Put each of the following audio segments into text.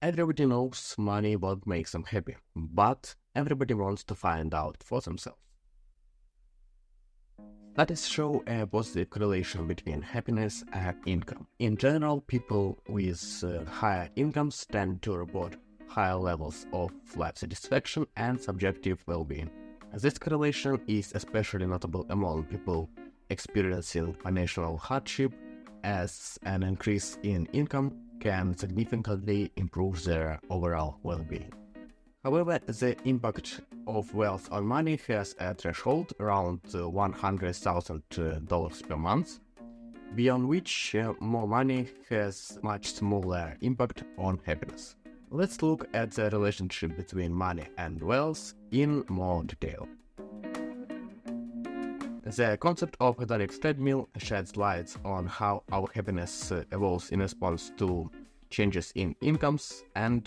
Everybody knows money what makes them happy, but everybody wants to find out for themselves. Studies show a positive correlation between happiness and income. In general, people with higher incomes tend to report higher levels of life satisfaction and subjective well-being. This correlation is especially notable among people experiencing financial hardship, as an increase in income can significantly improve their overall well-being. However, the impact of wealth on money has a threshold around $100,000 per month, beyond which more money has much smaller impact on happiness. Let's look at the relationship between money and wealth in more detail. The concept of hedonic treadmill sheds light on how our happiness evolves in response to changes in incomes and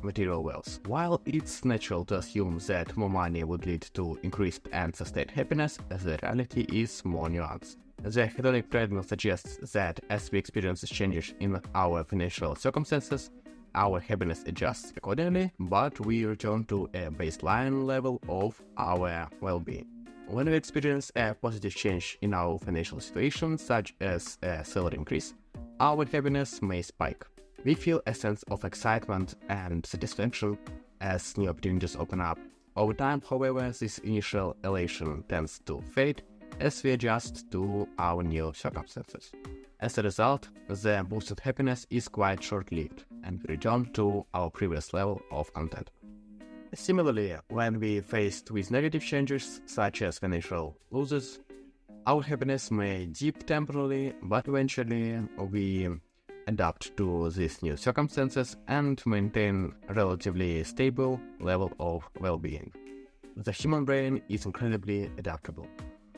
material wealth. While it's natural to assume that more money would lead to increased and sustained happiness, the reality is more nuanced. The hedonic treadmill suggests that as we experience changes in our financial circumstances, our happiness adjusts accordingly, but we return to a baseline level of our well-being. When we experience a positive change in our financial situation, such as a salary increase, our happiness may spike. We feel a sense of excitement and satisfaction as new opportunities open up. Over time, however, this initial elation tends to fade as we adjust to our new circumstances. As a result, the boosted happiness is quite short-lived, and we return to our previous level of content. Similarly, when we faced with negative changes, such as financial losses, our happiness may dip temporarily, but eventually we adapt to these new circumstances and maintain a relatively stable level of well-being. The human brain is incredibly adaptable.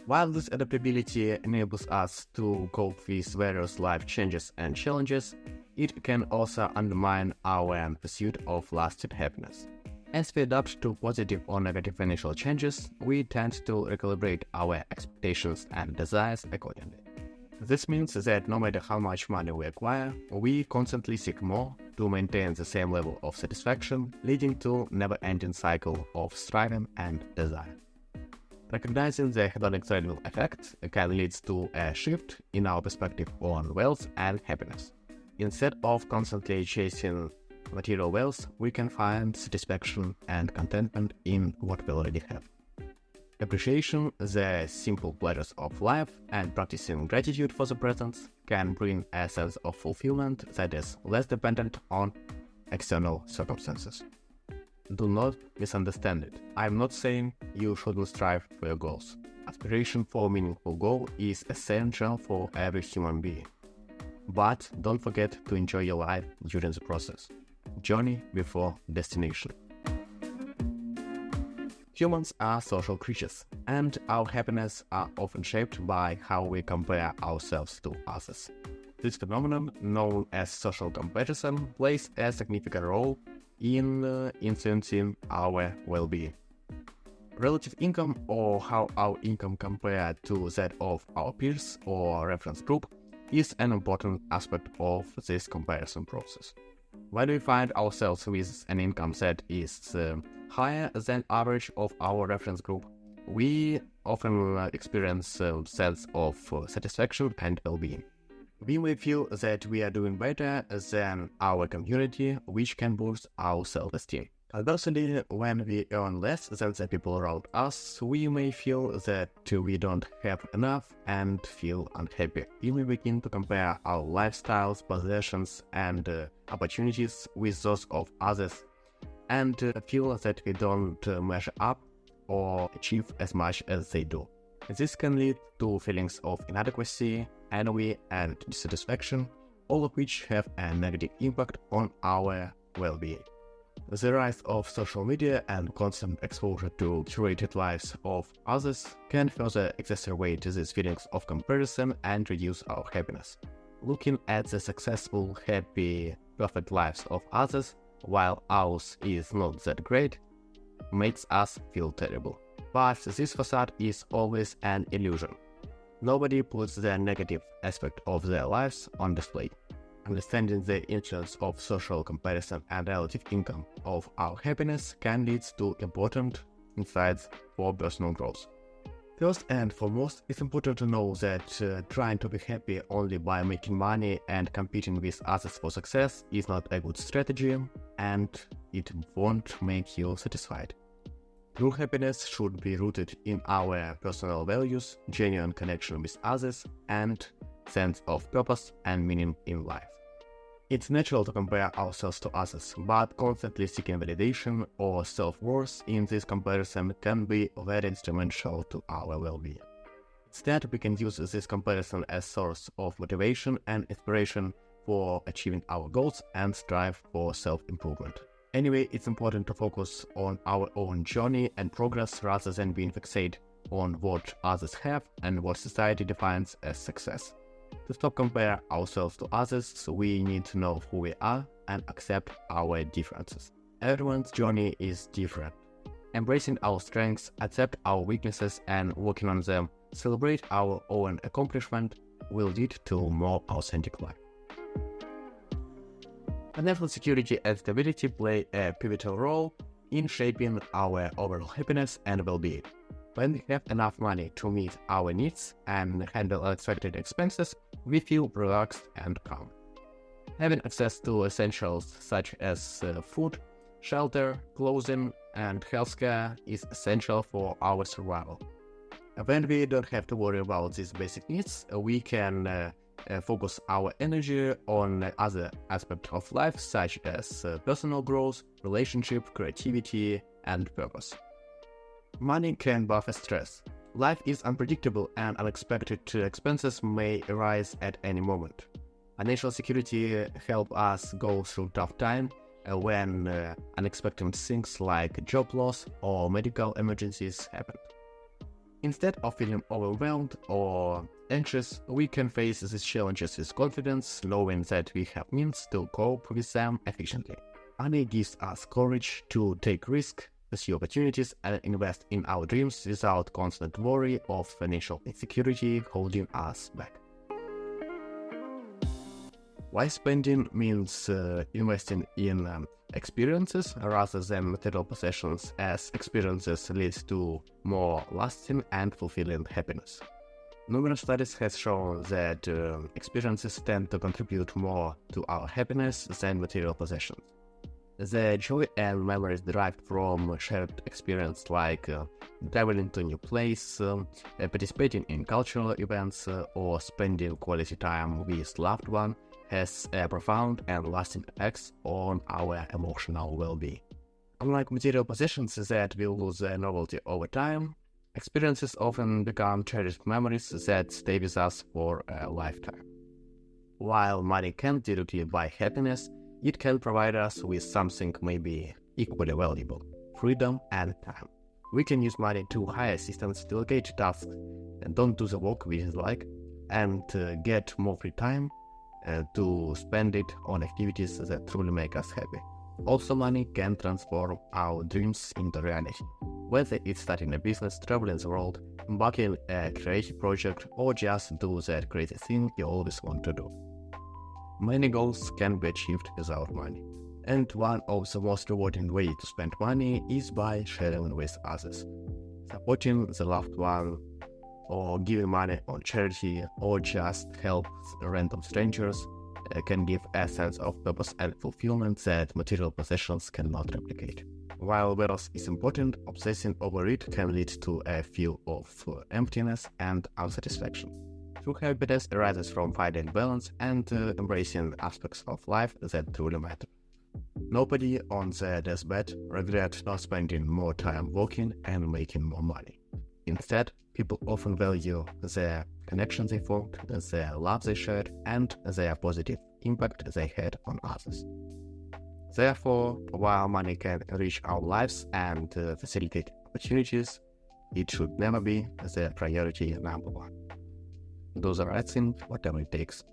While this adaptability enables us to cope with various life changes and challenges, it can also undermine our pursuit of lasting happiness. As we adapt to positive or negative financial changes, we tend to recalibrate our expectations and desires accordingly. This means that no matter how much money we acquire, we constantly seek more to maintain the same level of satisfaction, leading to a never-ending cycle of striving and desire. Recognizing the hedonic treadmill effect can lead to a shift in our perspective on wealth and happiness. Instead of constantly chasing material wealth, we can find satisfaction and contentment in what we already have. Appreciation the simple pleasures of life and practicing gratitude for the present can bring a sense of fulfillment that is less dependent on external circumstances. Do not misunderstand it. I'm not saying you shouldn't strive for your goals. Aspiration for a meaningful goal is essential for every human being. But don't forget to enjoy your life during the process. Journey before destination. Humans are social creatures, and our happiness are often shaped by how we compare ourselves to others. This phenomenon, known as social comparison, plays a significant role in influencing our well-being. Relative income, or how our income compared to that of our peers or reference group, is an important aspect of this comparison process. When we find ourselves with an income that is higher than average of our reference group, we often experience a sense of satisfaction and well-being. We may feel that we are doing better than our community, which can boost our self-esteem. Conversely, when we earn less than the people around us, we may feel that we don't have enough and feel unhappy. We may begin to compare our lifestyles, possessions, and opportunities with those of others, and feel that we don't measure up or achieve as much as they do. This can lead to feelings of inadequacy, envy, and dissatisfaction, all of which have a negative impact on our well-being. The rise of social media and constant exposure to curated lives of others can further exacerbate these feelings of comparison and reduce our happiness. Looking at the successful, happy, perfect lives of others, while ours is not that great, makes us feel terrible. But this facade is always an illusion. Nobody puts the negative aspect of their lives on display. Understanding the influence of social comparison and relative income of our happiness can lead to important insights for personal growth. First and foremost, it's important to know that trying to be happy only by making money and competing with others for success is not a good strategy, and it won't make you satisfied. True happiness should be rooted in our personal values, genuine connection with others, and sense of purpose and meaning in life. It's natural to compare ourselves to others, but constantly seeking validation or self-worth in this comparison can be very instrumental to our well-being. Instead, we can use this comparison as a source of motivation and inspiration for achieving our goals and strive for self-improvement. Anyway, it's important to focus on our own journey and progress rather than being fixated on what others have and what society defines as success. To stop comparing ourselves to others, we need to know who we are and accept our differences. Everyone's journey is different. Embracing our strengths, accept our weaknesses, and working on them, celebrate our own accomplishment will lead to a more authentic life. Financial security and stability play a pivotal role in shaping our overall happiness and well-being. When we have enough money to meet our needs and handle unexpected expenses, we feel relaxed and calm. Having access to essentials such as food, shelter, clothing, and healthcare is essential for our survival. When we don't have to worry about these basic needs, we can focus our energy on other aspects of life such as personal growth, relationship, creativity, and purpose. Money can buffer stress. Life is unpredictable and unexpected expenses may arise at any moment. Financial security helps us go through tough times when unexpected things like job loss or medical emergencies happen. Instead of feeling overwhelmed or anxious, we can face these challenges with confidence, knowing that we have means to cope with them efficiently. Money gives us courage to take risks, pursue opportunities, and invest in our dreams without constant worry of financial insecurity holding us back. Wise spending means investing in experiences rather than material possessions, as experiences lead to more lasting and fulfilling happiness. Numerous studies have shown that experiences tend to contribute more to our happiness than material possessions. The joy and memories derived from shared experience like traveling to a new place, participating in cultural events, or spending quality time with loved ones has a profound and lasting effects on our emotional well-being. Unlike material possessions that will lose their novelty over time, experiences often become cherished memories that stay with us for a lifetime. While money can't directly buy happiness, it can provide us with something maybe equally valuable: freedom and time. We can use money to hire assistants, delegate tasks, and don't do the work we dislike, and get more free time to spend it on activities that truly make us happy. Also, money can transform our dreams into reality. Whether it's starting a business, traveling the world, embarking on a creative project, or just do that crazy thing you always want to do. Many goals can be achieved without money. And one of the most rewarding ways to spend money is by sharing with others. Supporting the loved one, or giving money on charity, or just help random strangers can give a sense of purpose and fulfillment that material possessions cannot replicate. While wealth is important, obsessing over it can lead to a feel of emptiness and unsatisfaction. True happiness arises from finding balance and embracing aspects of life that truly matter. Nobody on their deathbed regrets not spending more time working and making more money. Instead, people often value their connections they formed, their love they shared, and their positive impact they had on others. Therefore, while money can enrich our lives and facilitate opportunities, it should never be the priority number one. Do the right thing, whatever it takes.